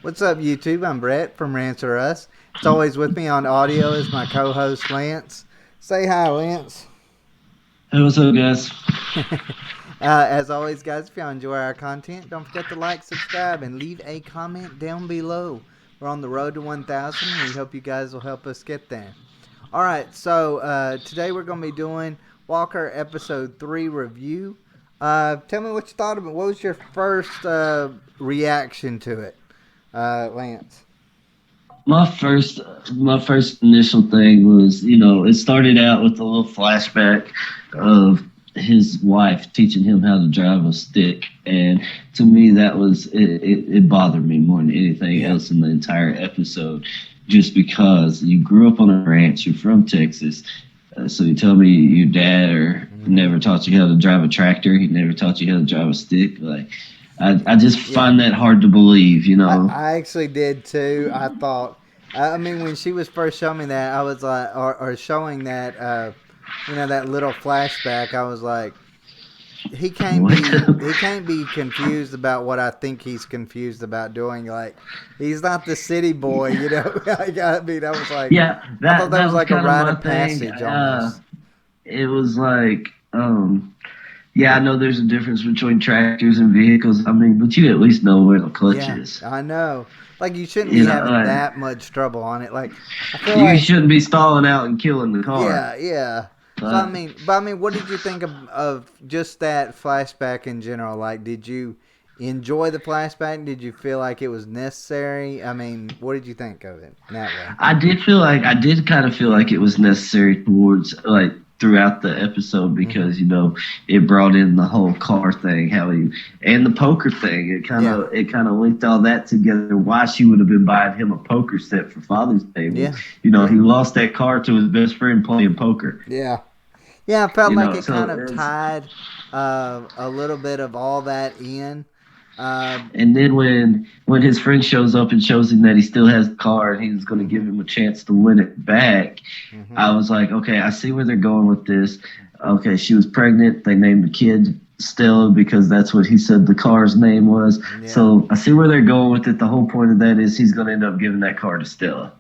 What's up, YouTube? I'm Brett from Rants. It's always with me on audio is my co-host Lance. Say hi, Lance. Hey, what's up, guys? As always, guys, if y'all enjoy our content, don't forget to like, subscribe, and leave a comment down below. We're on the road to 1,000. We hope you guys will help us get there. All right, so today we're going to be doing Walker Episode 3 review. Tell me what you thought of it. What was your first reaction to it, Lance? My first initial thing was, it started out with a little flashback of his wife teaching him how to drive a stick, and to me that was it bothered me more than anything else in the entire episode, just because you grew up on a ranch, you're from Texas. So you tell me your dad never taught you how to drive a tractor, he never taught you how to drive a stick. Like, I just find that hard to believe, I actually did too. I thought, when she was first showing me that, I was like, or showing that, that little flashback, I was like, he can't be confused about what I think he's confused about doing. Like, he's not the city boy, I was like, I thought that was like a rite of passage almost. It was like, I know there's a difference between tractors and vehicles. But you at least know where the clutch is. I know. Like, you shouldn't be having that much trouble on it. Like, I feel you shouldn't be stalling out and killing the car. Yeah. But what did you think of just that flashback in general? Like, did you enjoy the flashback? Did you feel like it was necessary? What did you think of it in that way? I did kind of feel like it was necessary towards, like, throughout the episode, because it brought in the whole car thing, and the poker thing. It kind of linked all that together. Why she would have been buying him a poker set for Father's Day? He lost that car to his best friend playing poker. I felt like it kind of tied a little bit of all that in. And then when his friend shows up and shows him that he still has the car and he's going to give him a chance to win it back, I was like, okay, I see where they're going with this. Okay, she was pregnant. They named the kid Stella because that's what he said the car's name was. So I see where they're going with it. The whole point of that is he's going to end up giving that car to Stella.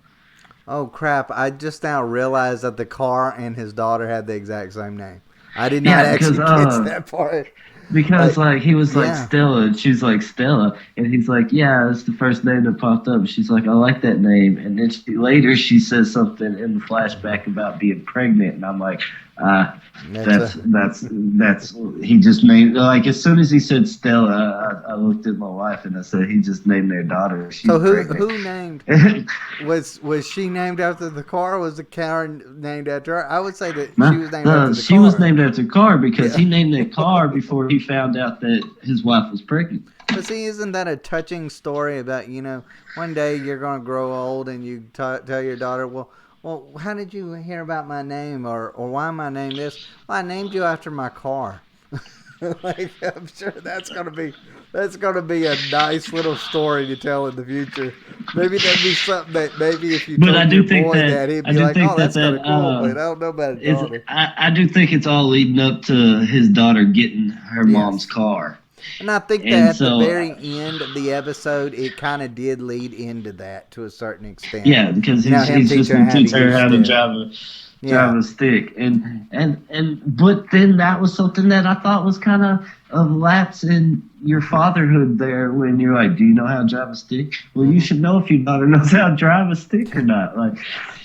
Oh, crap. I just now realized that the car and his daughter had the exact same name. I did not actually catch that part. Because, he was like, Stella, and she's like, Stella. And he's like, yeah, that's the first name that popped up. And she's like, I like that name. And then later she says something in the flashback about being pregnant. And I'm like, that's he just named, like, as soon as he said Stella, I looked at my wife and I said, he just named their daughter. So who named, was she named after the car, or was the car named after her? I would say that she was named after the car. She was named after the car because he named that car before he found out that his wife was pregnant. But see, isn't that a touching story about, one day you're going to grow old and you tell your daughter, well, how did you hear about my name, or why am I named this? Well, I named you after my car. Like, I'm sure that's gonna be a nice little story to tell in the future. Maybe that'd be something that maybe if you told your boy that, he'd be like, oh, that's kind of cool, but I don't know about his daughter. I do think it's all leading up to his daughter getting her mom's car. And I think that at the very end of the episode, it kind of did lead into that to a certain extent. Yeah, because he's just going to teach her how to drive a stick. But then that was something that I thought was kind of a lapse in your fatherhood there, when you're like, do you know how to drive a stick? Well, you should know if your daughter knows how to drive a stick or not. Like,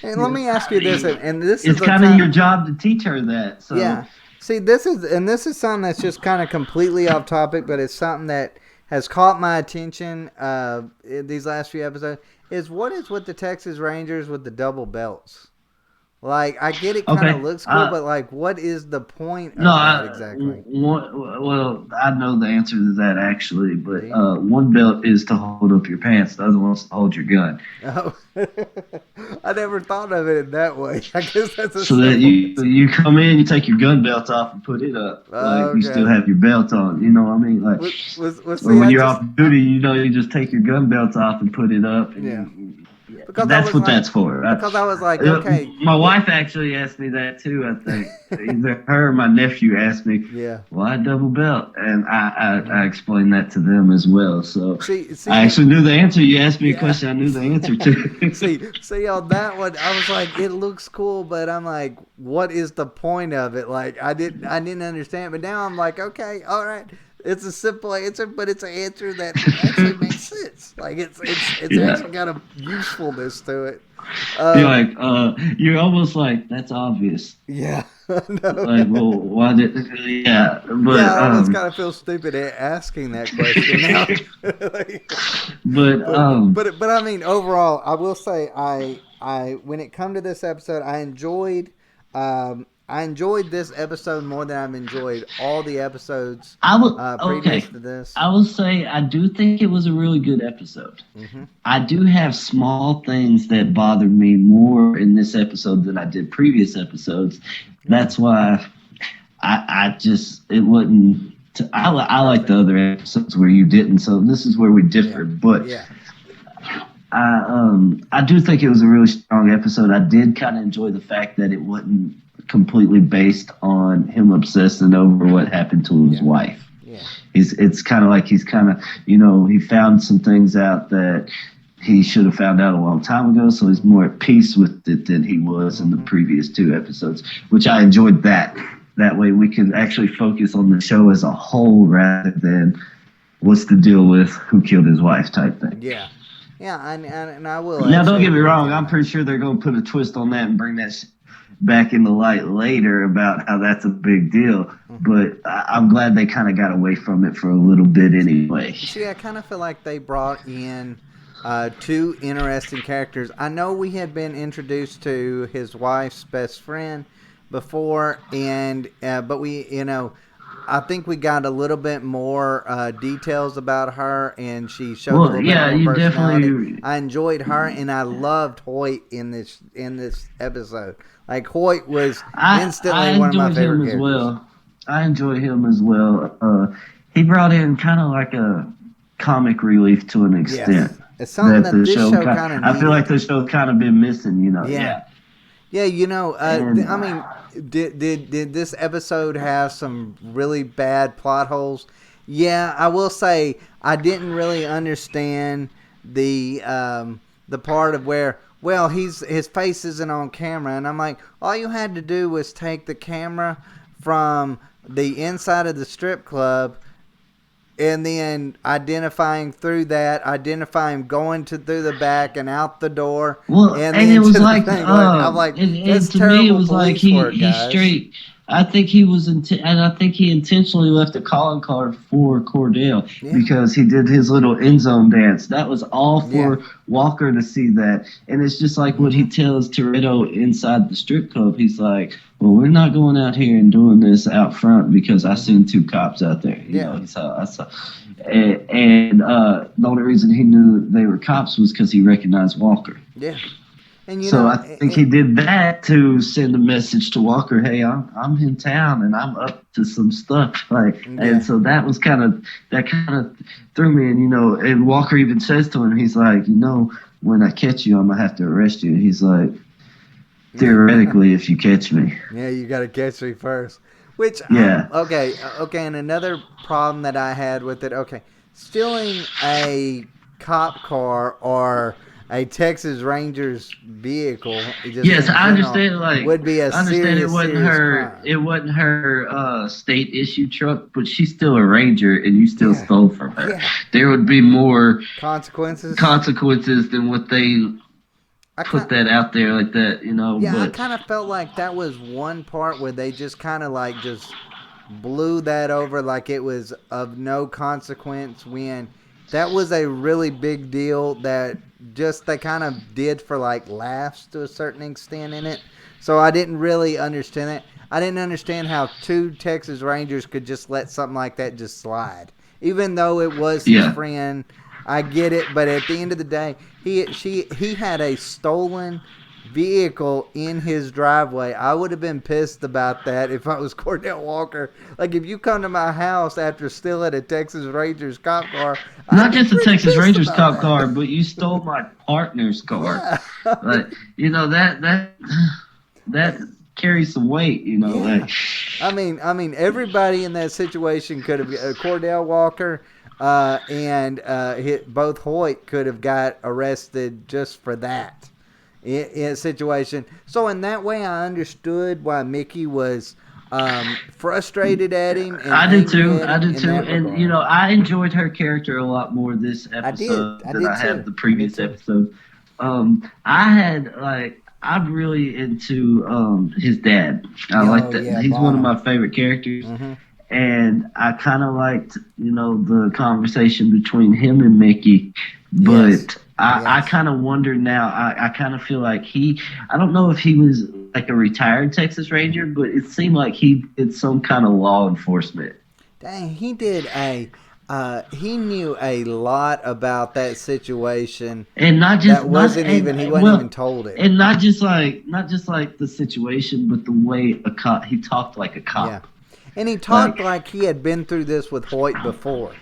and let me ask you this, and this is kind of your job to teach her that. So. Yeah. See, this is something that's just kind of completely off topic, but it's something that has caught my attention in these last few episodes. What is with the Texas Rangers with the double belts? Like, I get it kind of looks cool, but, like, what is the point of that exactly? Well, I know the answer to that, actually, but one belt is to hold up your pants. The other one's to hold your gun. Oh, I never thought of it in that way. I guess that's a so that you come in, you take your gun belt off and put it up. Like, you still have your belt on. You know what I mean? Like, when you're off duty, you just take your gun belt off and put it up. And because I that's was what like, that's for. okay, My wife actually asked me that too. I think either her or my nephew asked me, yeah. "Why double belt?" And I Mm. explained that to them as well. So See I the actually knew the answer. You asked me a yeah. question, I knew the answer to. See on that one, I was like, it looks cool, but I'm like, what is the point of it? Like, I didn't understand. But now I'm like, okay, all right, it's a simple answer, but it's an answer that actually makes sense. Like, it's Yeah. actually got a usefulness to it. You're Um, like, you're almost like that's obvious. yeah, no, Like, well, why did? Yeah, yeah, but I almost kind of feel stupid asking that question now. Like, but but I mean, overall, I will say I when it come to this episode, I enjoyed this episode more than I've enjoyed all the episodes I will previous okay. to this. I will say I do think it was a really good episode. Hmm. I do have small things that bothered me more in this episode than I did previous episodes. Yeah, That's why I just it wasn't. I like the perfect. other episodes where you didn't. So this is where we Yeah, differ. But yeah, I do think it was a really strong episode. I did kind of enjoy the fact that it wasn't completely based on him obsessing over what happened to his yeah, wife. yeah. It's kind of like he's kind of he found some things out that he should have found out a long time ago, so he's more at peace with it than he was in the Hmm. previous two episodes, which I enjoyed that. That way we can actually focus on the show as a whole rather than what's the deal with who killed his wife type thing. Yeah, yeah, and I will Now, don't actually get me agree with wrong. you on I'm that. pretty sure they're going to put a twist on that and bring that back in the light later about how that's a big deal. Hmm. But I'm glad they kind of got away from it for a little bit anyway. See, I kind of feel like they brought in two interesting characters. I know we had been introduced to his wife's best friend before, and but I think we got a little bit more details about her, and she showed a Well, little bit yeah, more you personality. definitely. I enjoyed her, and I loved Hoyt in this episode. Like Hoyt was I instantly one of my enjoyed him favorite as characters. well. I enjoy him as well. He brought in kind of like a comic relief to an extent Yes, it's something that that the this show show kind. kind of I feel like needed. the show's kind of been missing. Yeah. Yeah. Yeah, And I mean, did this episode have some really bad plot holes? Yeah, I will say I didn't really understand the part of where his face isn't on camera, and I'm like, all you had to do was take the camera from the inside of the strip club and then identifying going through the back and out the door well, and and it then was to the like, thing. Like I'm like, and that's to me, it terrible was like police work, he guys. straight. I think he was, and I think he intentionally left a calling card for Cordell Yeah, because he did his little end zone dance. That was all yeah, for Walker to see that, and it's just like what hmm, he tells Toretto inside the strip club. He's like, "Well, we're not going out here and doing this out front because I hmm, seen two cops out there." yeah, He saw, I saw, and the only reason he knew they were cops was because he recognized Walker. yeah. And So I think he did that to send a message to Walker. Hey, I'm in town and I'm up to some stuff. Like, and yeah, so that kind of threw me. And and Walker even says to him, he's like, when I catch you, I'm gonna have to arrest you. And he's like, theoretically, if you catch me, yeah, you got to catch me first. Which yeah. okay. And another problem that I had with it, okay, stealing a cop car or a Texas Rangers vehicle, just Yes, in I general, understand. Like, would be a I understand it serious, wasn't serious her. crime. It wasn't her state issue truck, but she's still a ranger, and you still Yeah, stole from her. yeah. There would be more Consequences. consequences than what they I put kind, that out there like that. yeah, I But kind of felt like that was one part where they just kind of like just blew that over like it was of no consequence when that was a really big deal that just they kind of did for like laughs to a certain extent in it. So I didn't really understand it. I didn't understand how two Texas Rangers could just let something like that just slide. Even though it was his yeah, friend, I get it, but at the end of the day, he had a stolen vehicle in his driveway. I would have been pissed about that if I was Cordell Walker. Like, if you come to my house after stealing a Texas Rangers cop car, I'd Not be just the pretty Texas pissed Rangers about cop that. car, but you stole my partner's car. Yeah. Like, that carries some weight. Yeah. Like. I mean, everybody in that situation could have Cordell Walker and both Hoyt could have got arrested just for that in a situation. So in that way, I understood why Mickey was frustrated at him and I did angry too. at I him did in too. that And regard. I enjoyed her character a lot more this I did. episode I than did I have too. the I did previous too. episode. I had like I'm really into his dad. I like Oh that. yeah, He's one of Bonham. my favorite characters. Hmm. And I kind of liked, the conversation between him and Mickey, Yes. but I Yes. kind of wonder now. I kind of feel like I don't know if he was like a retired Texas Ranger, but it seemed like he did some kind of law enforcement. Dang, he knew a lot about that situation And not just that not wasn't and even he wasn't even well, told it. and not just like the situation, but the way a cop he talked like a Yeah, cop. and he Like, talked like he had been through this with Hoyt before.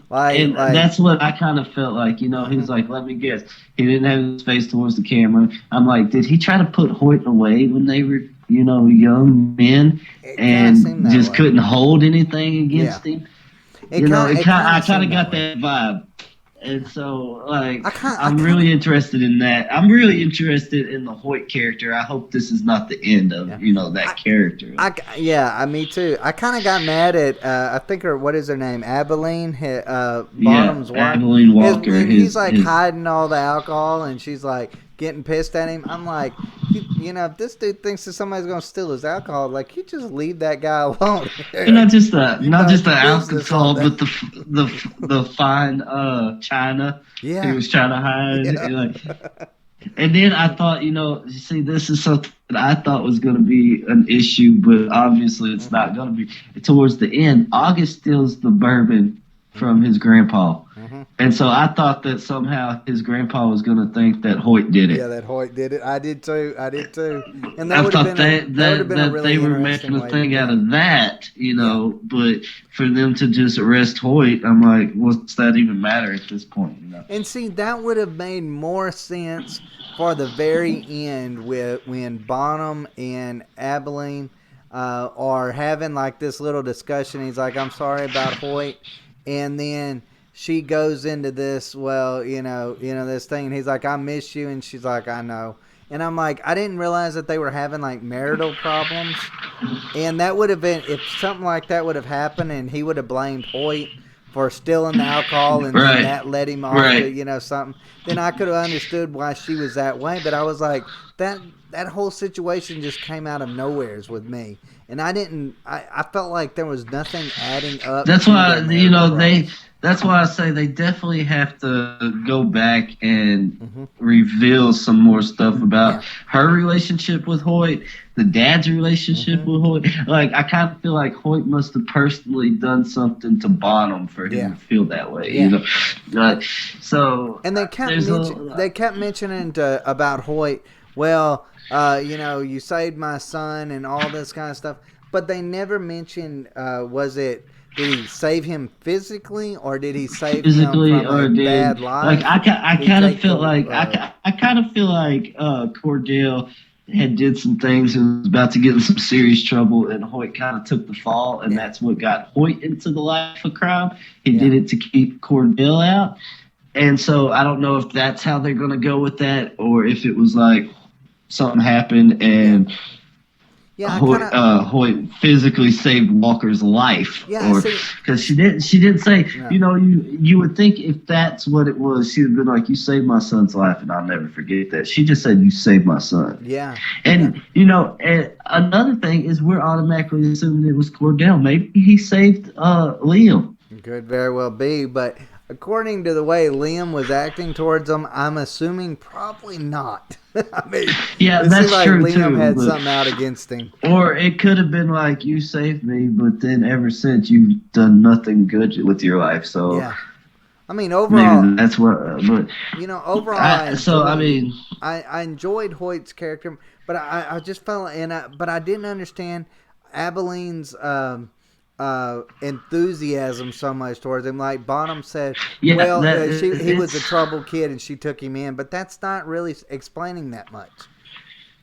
Like, and like, that's what I kind of felt like. He hmm was like, "Let me guess." He didn't have his face towards the camera. I'm like, did he try to put Hoyt away when they were, young men, it kind of seemed and that just way. couldn't hold anything Yeah, against him? It it kind. kind I of kind of seemed that got way. that vibe. And so, like, I I'm kind of, really interested in that. I'm really interested in the Hoyt character. I hope this is not the end of, yeah. that character. Yeah, me too. I kind of got mad at I think her what is her name, Abilene, Yeah, Bonham's wife, Abilene is Walker, when he's his like his hiding all the alcohol and she's like getting pissed at him. I'm like, if this dude thinks that somebody's gonna steal his alcohol, like you just leave that guy alone. and You not just mind the your business on alcohol, that. but the fine china he Yeah, was trying to hide. yeah. And then I thought, see, this is something that I thought was going to be an issue, but obviously it's Hmm. not going to be. Towards the end, August steals the bourbon Hmm. from his grandpa. Hmm. And so I thought that somehow his grandpa was going to think that Hoyt did Yeah, it. that Hoyt did it. I did too. I did too. And I thought that would have been a that they really were making interesting a way to thing do out it. of that, Yeah. but for them to just arrest Hoyt, I'm like, what's that even matter at this point? And see, that would have made more sense for the very end with when Bonham and Abilene are having like this little discussion. He's like, "I'm sorry about Hoyt," and then she goes into this, well, this thing, and he's like, "I miss you," and she's like, "I know," and I'm like, I didn't realize that they were having like marital problems, and that would have been if something like that would have happened, and he would have blamed Hoyt for stealing the alcohol, and then Right, that led him off to right. something. Then I could have understood why she was that way. But I was like, that whole situation just came out of nowheres with me, and I didn't. I felt like there was nothing adding up That's to why their marital problems. That's why I say they definitely have to go back and Hmm. reveal some more stuff about Yeah. her relationship with Hoyt, the dad's relationship Hmm. with Hoyt. Like I kind of feel like Hoyt must have personally done something to Bonham for him Yeah. to feel that way. Yeah. Like, so And there's they a kept mentioning about Hoyt. Well, you saved my son and all this kind of stuff, but they never mentioned. Was it? Did he save him physically, or did he save him physically from a or bad did like life? I Did he kind of take feel the? like I kind of feel like Cordell had did some things and was about to get in some serious trouble, and Hoyt kind of took the fall, and Yeah, that's what got Hoyt into the life of crime. He yeah, did it to keep Cordell out, and so I don't know if that's how they're gonna go with that, or if it was like something happened yeah, and yeah. I kind of. Hoyt physically saved Walker's life, Yeah, or see, because she didn't say, no, you would think if that's what it was, she'd have been like, you saved my son's life, and I'll never forget that. She just said, you saved my son, yeah, yeah. and and another thing is we're automatically assuming it was Cordell. Maybe he saved Liam. Could very well be, but according to the way Liam was acting towards him, I'm assuming probably not. I mean, Yeah, it seemed that's like true Liam too. had But something out against him. or it could have been like you saved me, but then ever since you've done nothing good with your life. So Yeah. I mean, Maybe overall, that's what. But overall, I mean, I enjoyed Hoyt's character, but I just felt but I didn't understand Abilene's enthusiasm so much towards him. Like Bonham said, yeah, well, that he was a it's troubled kid and she took him in, but that's not really explaining that much.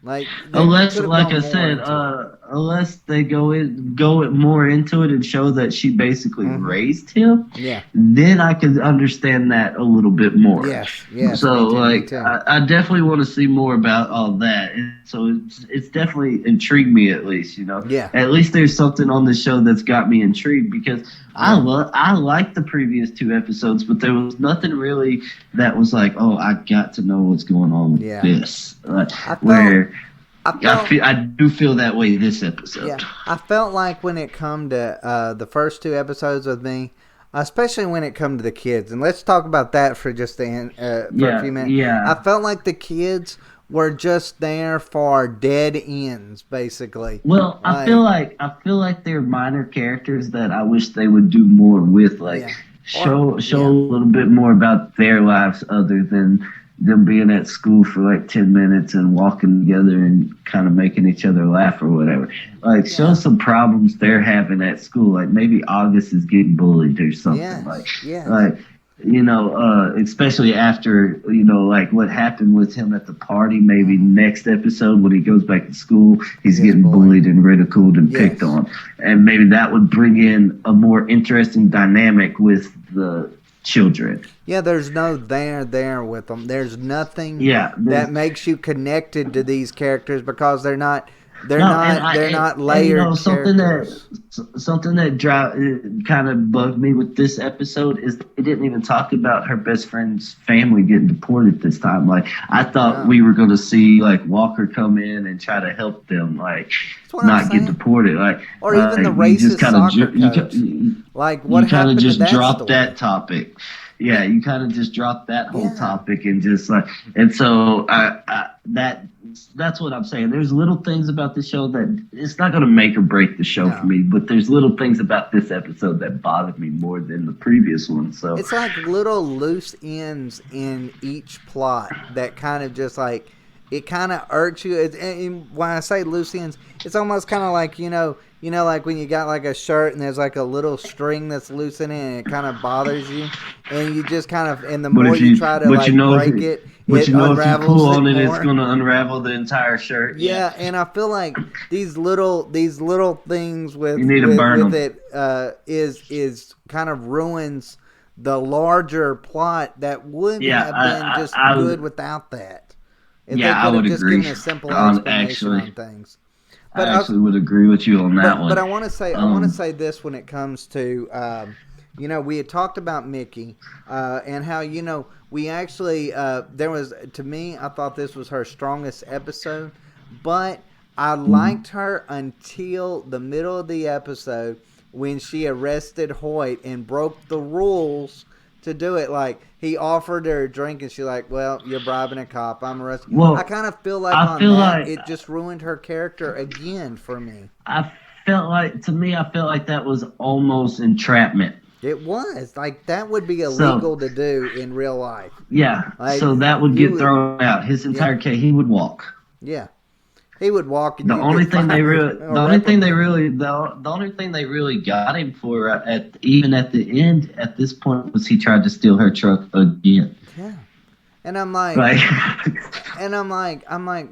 Like you unless, could have like gone I more said, into it. unless they go it more into it and show that she basically Mm-hmm. raised him, Yeah. then I could understand that a little bit more. Yes. Yes. So Me too. Me like too. I definitely want to see more about all that. And so it's definitely intrigued me at least, you know. Yeah. At least there's something on the show that's got me intrigued because Yeah. I liked the previous two episodes, but there was nothing really that was like, oh, I got to know what's going on with Yeah. this. I felt. Where I felt. I do feel that way this episode. Yeah, I felt like when it come to the first two episodes with me, especially when it come to the kids, and let's talk about that for just for a Yeah, few minutes. I yeah. felt like the kids were just there for dead ends, basically. Well, Like, I feel like they're minor characters that I wish they would do more with, like yeah, or show a yeah, little bit more about their lives other than them being at school for like 10 minutes and walking together and kind of making each other laugh or whatever. Like show yeah, some problems they're having at school. Like maybe August is getting bullied or something. yes, yes, Like especially after like what happened with him at the party. Maybe mm-hmm. next episode when he goes back to school, he's He gets getting bullied. bullied and ridiculed and picked Yes. on, and maybe that would bring in a more interesting dynamic with the children. Yeah, there's no there with them. There's nothing Yeah, that makes you connected to these characters because they're no, and not they're not and layered characters. something that kind of bugged me with this episode is they didn't even talk about her best friend's family getting deported this time. Like I thought No. we were going to see like Walker come in and try to help them, like That's what I'm not get saying. deported. Like Or even the you just racist kind of soccer coach. Like what you kind of happened to just that dropped story? that topic. Yeah, you kind of just dropped that whole Yeah. topic and just like, and so that's what I'm saying. There's little things about the show that it's not going to make or break the show No. for me, but there's little things about this episode that bothered me more than the previous one. So It's like little loose ends in each plot that kind of just like it kind of irks you. And when I say loose ends, it's almost kind of like like when you got like a shirt and there's like a little string that's loose in it and it kind of bothers you, and you just kind of and the but more if you try to but like you know, break it, but it you know, if you unravels pull on it it, more. it's going to unravel the entire shirt. Yeah, and I feel like these little things with You need to burn with them. it is kind of ruins the larger plot that would Yeah, have been just I good without that. If Yeah, they I could have would just agree. given a simple On explanation actually, on things. I But actually would agree with you on that one. but I want to say this when it comes to we had talked about Mickey and how we actually there was to me I thought this was her strongest episode, but I liked her until the middle of the episode when she arrested Hoyt and broke the rules to do it. Like he offered her a drink and she's like, "Well, you're bribing a cop. I'm arrested." Well, I kind of feel like I on feel that like it just ruined her character again for me. I I felt like that was almost entrapment. It was like that would be So illegal to do in real life. yeah, Like so that would you get thrown out. His entire yeah, case, he would walk. yeah. He would walk and The you only get thing they fined really, or the only thing they reprimanded. really, the only thing they really got him for even at the end at this point was he tried to steal her truck again. Yeah, and I'm like, Like,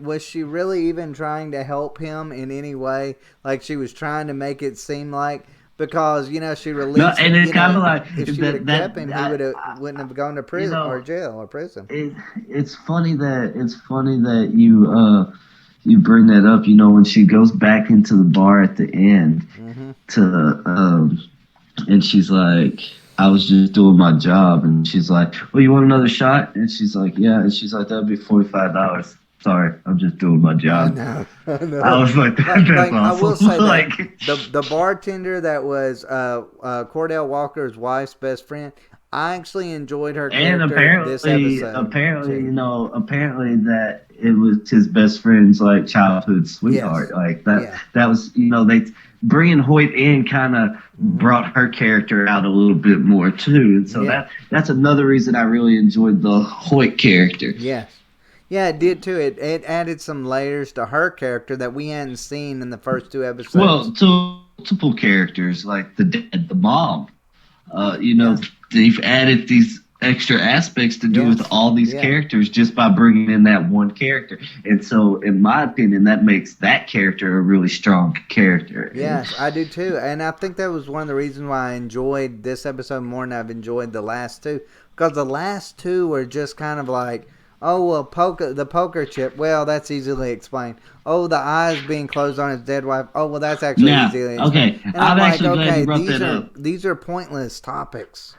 was she really even trying to help him in any way? Like she was trying to make it seem like because she no, released and him. it's kind of like If she would have that kept him, he wouldn't have gone to you prison or know, jail or prison. it's funny that you bring that up. When she goes back into the bar at the end Mm-hmm. to and she's like, I was just doing my job, and she's like, well, you want another shot? And she's like, yeah, and she's like, that'd be $45. Sorry, I'm just doing my I job. know. I know. I was like, that's Like, awesome. I will say like, that the bartender that was Cordell Walker's wife's best friend, I actually enjoyed her And character this episode too. apparently that it was his best friend's like childhood sweetheart. Yes. Like that, Yeah. that was, they bringing Hoyt in kind of Hmm. brought her character out a little bit more too. And so Yeah. that's another reason I really enjoyed the Hoyt character. Yes. Yeah, it did too. It added some layers to her character that we hadn't seen in the first two episodes. Well, to multiple characters like the dad, the mom. Yeah. They've added these extra aspects to do with Yes. all these Yeah. characters just by bringing in that one character. And so, in my opinion, that makes that character a really strong character. Yes, I do too. And I think that was one of the reasons why I enjoyed this episode more than I've enjoyed the last two. Because the last two were just kind of like, oh, well, the poker chip, well, that's easily explained. Oh, the eyes being closed on his dead wife. Oh, well, that's actually Now, easily explained. okay, And I'm I'm like, actually glad okay, you brought that up. these are pointless topics.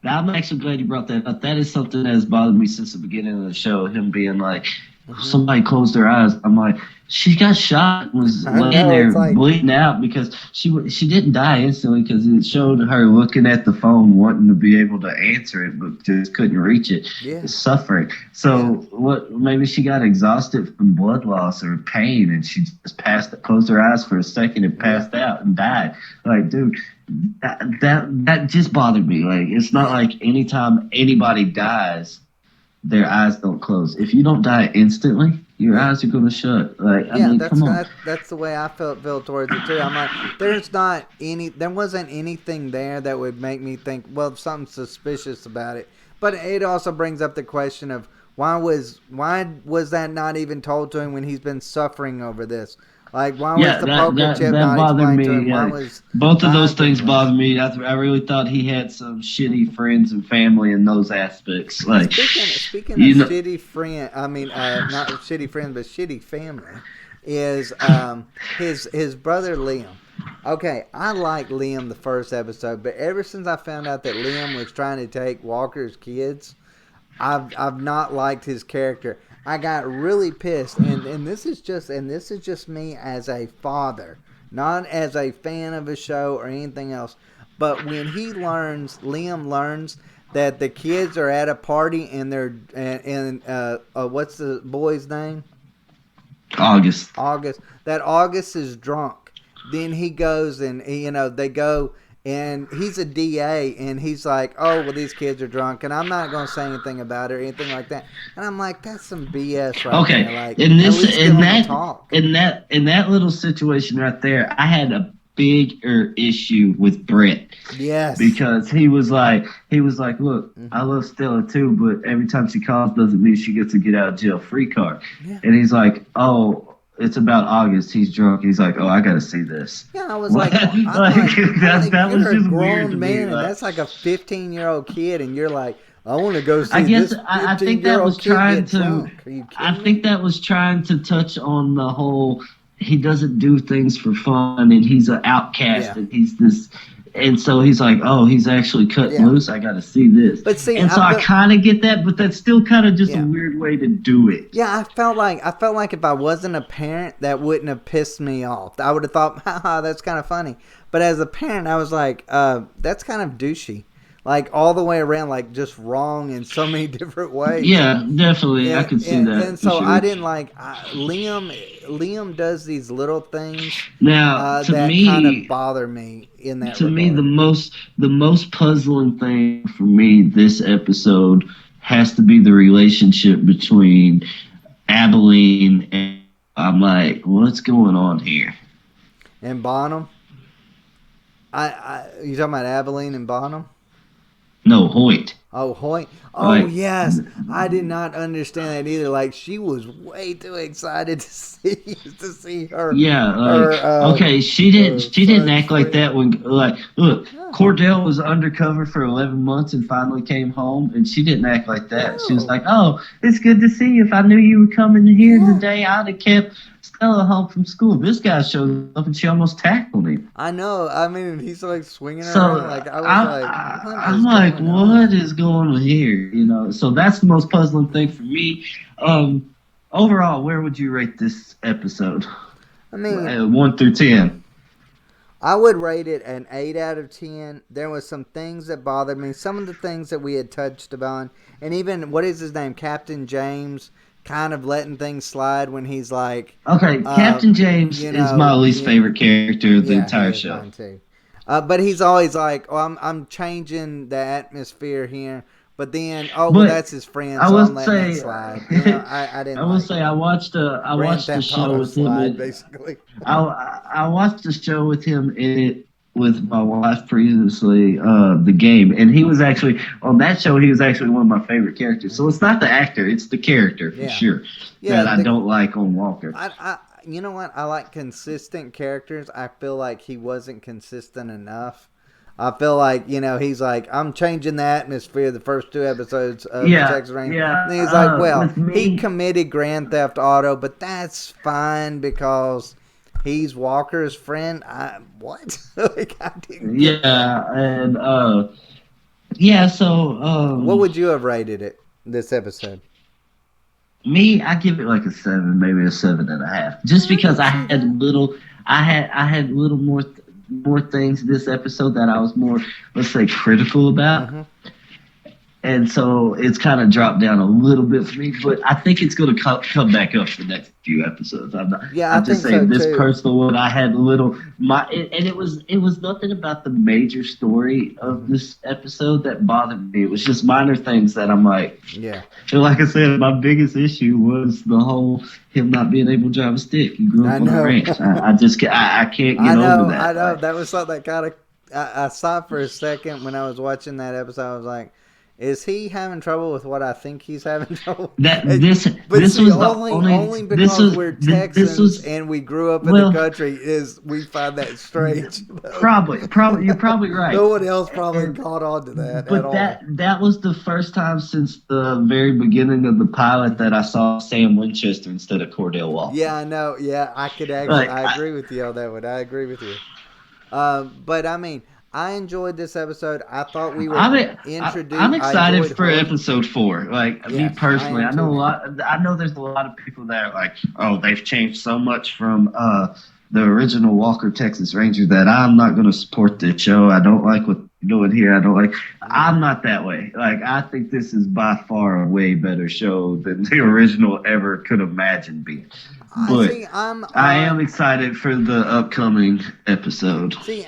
I'm actually glad you brought that up. That is something that has bothered me since the beginning of the show. Him being like, Hmm. somebody closed their eyes. I'm like, she got shot, was I laying know, there it's like, bleeding out because she didn't die instantly because it showed her looking at the phone, wanting to be able to answer it, but just couldn't reach it, yeah, suffering. yeah, So what? Maybe she got exhausted from blood loss or pain, and she just closed her eyes for a second and yeah, passed out and died. Like, dude. That just bothered me. Like, it's not yeah. like anytime anybody dies, their eyes don't close. If you don't die instantly, your Yeah. eyes are gonna shut. Like, I Yeah, mean, come on. that's the way I felt towards it too. I'm like, there wasn't anything there that would make me think, well, something suspicious about it. But it also brings up the question of why was that not even told to him when he's been suffering over this? Like, why was Yeah, the that poker that chip that not bothered explained to him? me. Why was Both the of eyes those being things closed? bothered me. I really thought he had some shitty friends and family in those aspects. Like, Speaking of you know, shitty friend, I mean, not shitty friends, but shitty family, is his brother Liam. Okay, I liked Liam the first episode, but ever since I found out that Liam was trying to take Walker's kids, I've not liked his character. I got really pissed, and this is just me as a father, not as a fan of a show or anything else. But when Liam learns that the kids are at a party and they're and what's the boy's name? August. August. That August is drunk. Then he goes and they go and he's a DA and he's like, oh well, these kids are drunk and I'm not gonna say anything about it or anything like that. And I'm like, that's some BS right there. Okay, Like in at this, least give in them to that, talk. in that little situation right there, I had a bigger issue with Brett. Yes. Because he was like, look, I Hmm. love Stella too, but every time she calls doesn't mean she gets a get out of jail free card. Yeah. And he's like, oh, it's about August. He's drunk. He's like, oh, I got to see this. Yeah, I was What? like, That was you're a just weird grown to me. man, and Like, that's like a 15-year-old kid, and you're like, I want to go I see guess this I think that was 15-year-old kid trying get to. drunk. Are you I kidding think me? that was trying to touch on the whole. He doesn't do things for fun, and he's an outcast, Yeah, and he's this. And so he's like, oh, he's actually cutting yeah. loose. I got to see this. But see, And so I kind of get that, but that's still kind of just a yeah. weird way to do it. Yeah, I felt like if I wasn't a parent, that wouldn't have pissed me off. I would have thought, haha, that's kind of funny. But as a parent, I was like, that's kind of douchey. Like all the way around, like just wrong in so many different ways. Yeah, definitely. I And can see and, that and for so I sure. didn't like Liam. Liam does these little things Now, that kind of bother me in that to me, regard. the most puzzling thing for me this episode has to be the relationship between Abilene and I'm like, what's going on here? And Bonham, you talking about Abilene and Bonham? No, Hoyt. Oh, Hoyt. Oh, Like, yes. I did not understand that either. Like, she was way too excited to see her. yeah, Her, okay, she didn't son's act like friend. that when like look, No. Cordell was undercover for 11 months and finally came home, and she didn't act like that. She was No. like, "Oh, it's good to see you. If I knew you were coming here Yeah. today, I'd have kept Stella home from school." This guy showed up and she almost tackled him. I know. I mean, he's like swinging her So around. Like, I was like, what I'm is like, going on? what is going on here? You know, so that's the most puzzling thing for me. Overall, where would you rate this episode? I mean, 1 through 10. I would rate it an 8 out of 10. There was some things that bothered me. Some of the things that we had touched upon. And even, what is his name? Captain James kind of letting things slide when he's like, Okay, Captain James you is my know, least favorite character of the yeah, he entire is show. mine too. But he's always like, "Oh, I'm changing the atmosphere here." But then, oh well, But that's his friend, I so I'm will letting that say, slide. You know, I I didn't will like say, I Grand watched the Theft show Auto with him. slide, basically. I watched the show with him in it with my wife previously, the game, and he was actually on that show. He was actually one of my favorite characters. So it's not the actor; it's the character for Yeah, sure yeah. that I don't like on Walker. You know what? I like consistent characters. I feel like he wasn't consistent enough. I feel like, he's like, I'm changing the atmosphere the first two episodes of the Yeah, Texas Rangers. yeah. And he's like, well, With he me, committed Grand Theft Auto, but that's fine because he's Walker's friend. What? Like, I didn't get that. yeah, and yeah. So What would you have rated it, this episode? me, I give it like a 7, maybe a 7.5, just I because can see that. I had little more things this episode that I was more, let's say, critical about. Hmm. And so it's kind of dropped down a little bit for me, but I think it's going to come back up the next few episodes. Yeah, I I'm just think so saying this too. personal one. I had a little and it was nothing about the major story of Hmm. this episode that bothered me. It was just minor things that I'm like, Yeah. and like I said, my biggest issue was the whole him not being able to drive a stick. He grew I up on a know. ranch. I can't get over I that. know. Like That was something that kind of. I saw for a second when I was watching that episode. I was like, is he having trouble with what I think he's having trouble? that And- but this see, was the only this because was we're this Texans was and we grew up in the well. country is we find that strange. Probably, you're probably right. No one else probably And caught on to that at but all. that was the first time since the very beginning of the pilot that I saw Sam Winchester instead of Cordell Walker. Yeah, I know. Yeah, I could actually. Like I agree with you on that one. I agree with you. But I mean, I enjoyed this episode. I thought we were I'm introduced. I excited enjoyed for Hoyt. episode 4. Like me Yes, I personally, am I know a too. lot. I know there's a lot of people that are like, oh, they've changed so much from the original Walker Texas Ranger that I'm not going to support this show. I don't like what they're doing here. I don't like. I'm not that way. Like I think this is by far a way better show than the original ever could imagine being. I But see. I'm. I am excited for the upcoming episode. See.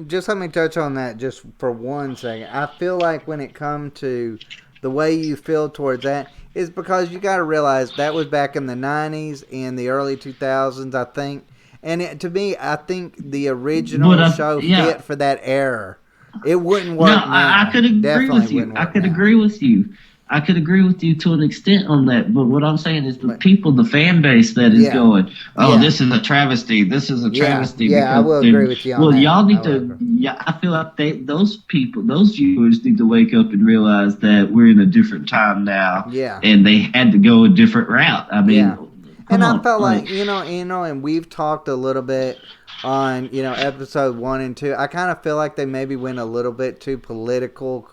Just let me touch on that just for 1 second. I feel like when it comes to the way you feel towards that is because you got to realize that was back in the '90s and the early 2000s, I think. And to me, I think the original show Yeah, fit for that era. It wouldn't no, work I now. could agree Definitely with you. wouldn't I work could now. agree with you. I could agree with you to an extent on that. But what I'm saying is the But people, the fan base that is yeah, going, oh, yeah, this is a travesty. This is a travesty yeah. I because will they're, agree with you on well, that. y'all I need will to, agree. yeah, I feel like those people, those viewers need to wake up and realize that we're in a different time now Yeah, and they had to go a different route. I mean, yeah. come And I on. felt Like, like and we've talked a little bit on episode 1 and 2. I kind of feel like they maybe went a little bit too political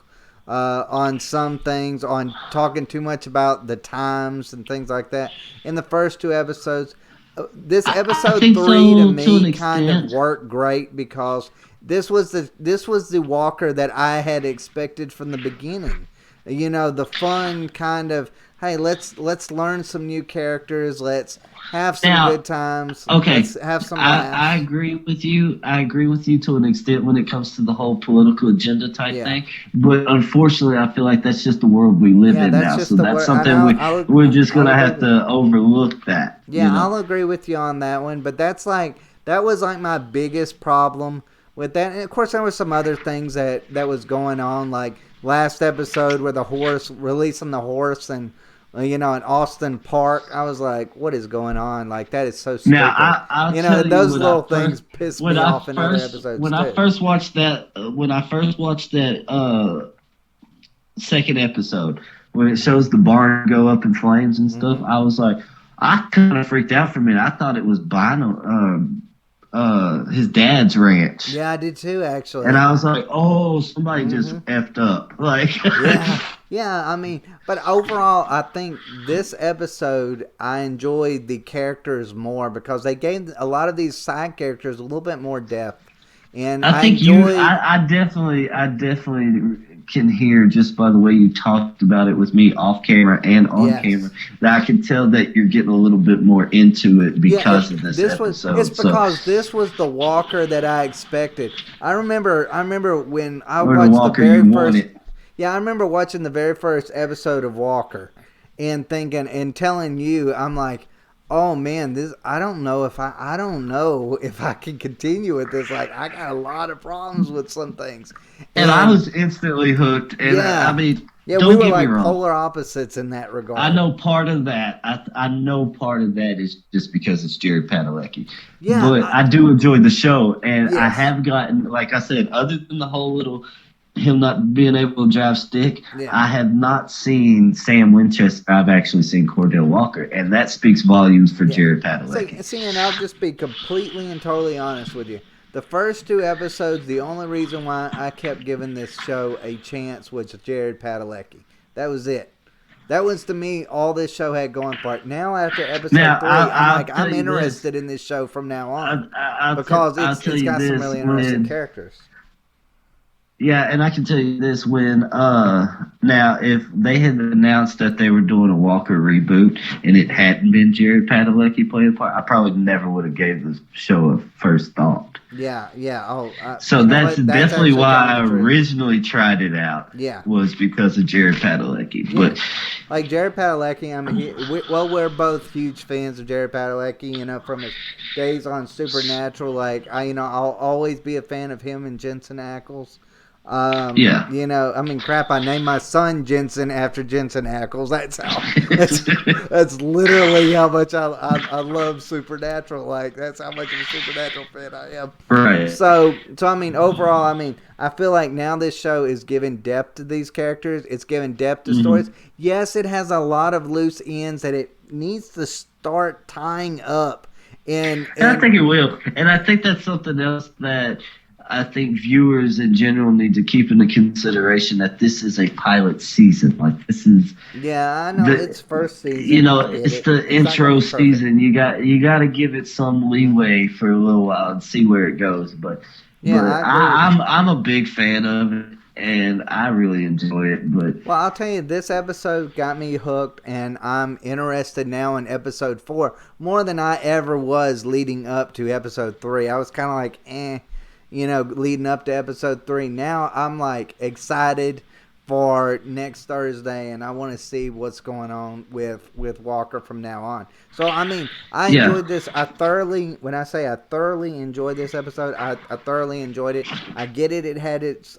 on some things, on talking too much about the times and things like that in the first two episodes. This I episode think three to so to an me kind of extent. worked great because this was the Walker that I had expected from the beginning. The fun kind of, hey, let's learn some new characters, let's have some Now, good times, okay, let's have some I laughs. agree with you. I agree with you to an extent when it comes to the whole political agenda type Yeah. thing. But unfortunately, I feel like that's just the world we live Yeah, in that's now. just So the that's word. I something know. we're just I'll gonna agree have with you. to overlook that. Yeah, I'll agree with you on that one. But that was like my biggest problem with that. And of course, there was some other things that was going on, like last episode where the horse releasing the horse and in Austin Park. I was like, what is going on? Like that is so Now stupid. I'll tell you Those little things piss me off in other episodes when I too. first watched that second episode when it shows the barn go up in flames and stuff, Hmm. I was like, I kind of freaked out for a minute. I thought it was his dad's ranch. Yeah, I did too, And actually. I was like, oh, somebody just Mm-hmm. effed up. Like, Yeah, yeah. I mean, but overall, I think this episode I enjoyed the characters more because they gave a lot of these side characters a little bit more depth, and I I think you, enjoyed. I definitely can hear just by the way you talked about it with me off camera and on camera Yes. that I can tell that you're getting a little bit more into it Yeah, because of this it's episode. So, because this was the Walker that I expected. I remember when I or the watched the Walker very you first. wanted. Yeah, I remember watching the very first episode of Walker, and thinking and telling you, I'm like, oh man, this I don't know if I can continue with this. Like, I got a lot of problems with some things, And I and was instantly hooked. And I yeah, mean, yeah, we don't were get me like wrong. polar opposites in that I regard. know part of that. I know part of that is just because it's Jared Padalecki, Yeah, but I do enjoy the show, and I yes, have gotten, like I said, other than the whole little him not being able to drive stick, yeah. I have not seen Sam Winchester. I've actually seen Cordell Walker, and that speaks volumes for Yeah. Jared See, Padalecki. see, and I'll just be completely and totally honest with you. The first two episodes, the only reason why I kept giving this show a chance was Jared Padalecki. That was it. That was to me all this show had going for it. Now after episode Now, three, I'm I'll like tell I'm you this. interested in this show from now on because I'll tell it's you got some this really interesting when characters. Yeah, and I can tell you this when now if they had announced that they were doing a Walker reboot and it hadn't been Jared Padalecki playing the part, I probably never would have gave the show a first thought. Yeah, yeah. Oh, So you know that's what? That's definitely actually why kind of I the truth. originally tried it out Yeah. was because of Jared Padalecki. Yeah, But like Jared Padalecki. I mean, we're both huge fans of Jared Padalecki. You know, from his days on Supernatural. Like, I'll always be a fan of him and Jensen Ackles. yeah. I mean, crap. I named my son Jensen after Jensen Ackles. That's how. That's literally how much I love Supernatural. Like, that's how much of a Supernatural fan I am. Right. So I mean, overall, I mean, I feel like now this show is giving depth to these characters. It's giving depth to Hmm. stories. Yes, it has a lot of loose ends that it needs to start tying up. And And I and think it will. And I think that's something else that I think viewers in general need to keep into consideration that this is a pilot season. Like this is yeah, I know the it's first season. I get it's it. the It's not gonna intro be perfect. season. You got to give it some Hmm. leeway for a little while and see where it goes. But Yeah, I agree with you. I'm a big fan of it and I really enjoy it. But Well, I'll tell you, this episode got me hooked, and I'm interested now in episode 4 more than I ever was leading up to episode 3. I was kind of like, leading up to episode 3. Now I'm like excited for next Thursday, and I want to see what's going on with Walker from now on. So I mean, I yeah, enjoyed this. When I say I thoroughly enjoyed this episode, I thoroughly enjoyed it. I get it; it had its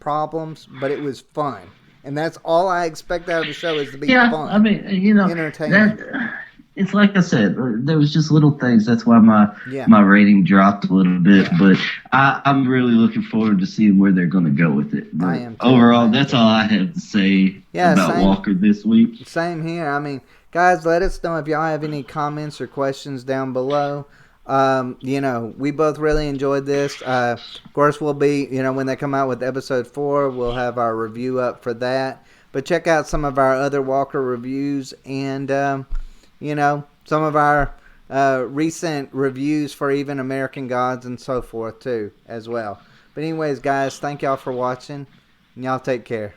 problems, but it was fun, and that's all I expect out of the show is to be yeah. I fun, mean, entertaining. that it's like I said, there was just little things. That's why Yeah, my rating dropped a little bit. yeah, But I'm really looking forward to seeing where they're going to go with it. I But am too. I overall, am that's too. all I have to say Yeah, about same. Walker this week. Same here. I mean, guys, let us know if y'all have any comments or questions down below. We both really enjoyed this. Of course, we'll be, when they come out with episode 4, we'll have our review up for that. But check out some of our other Walker reviews and, some of our recent reviews for even American Gods and so forth, too, as well. But anyways, guys, thank y'all for watching, and y'all take care.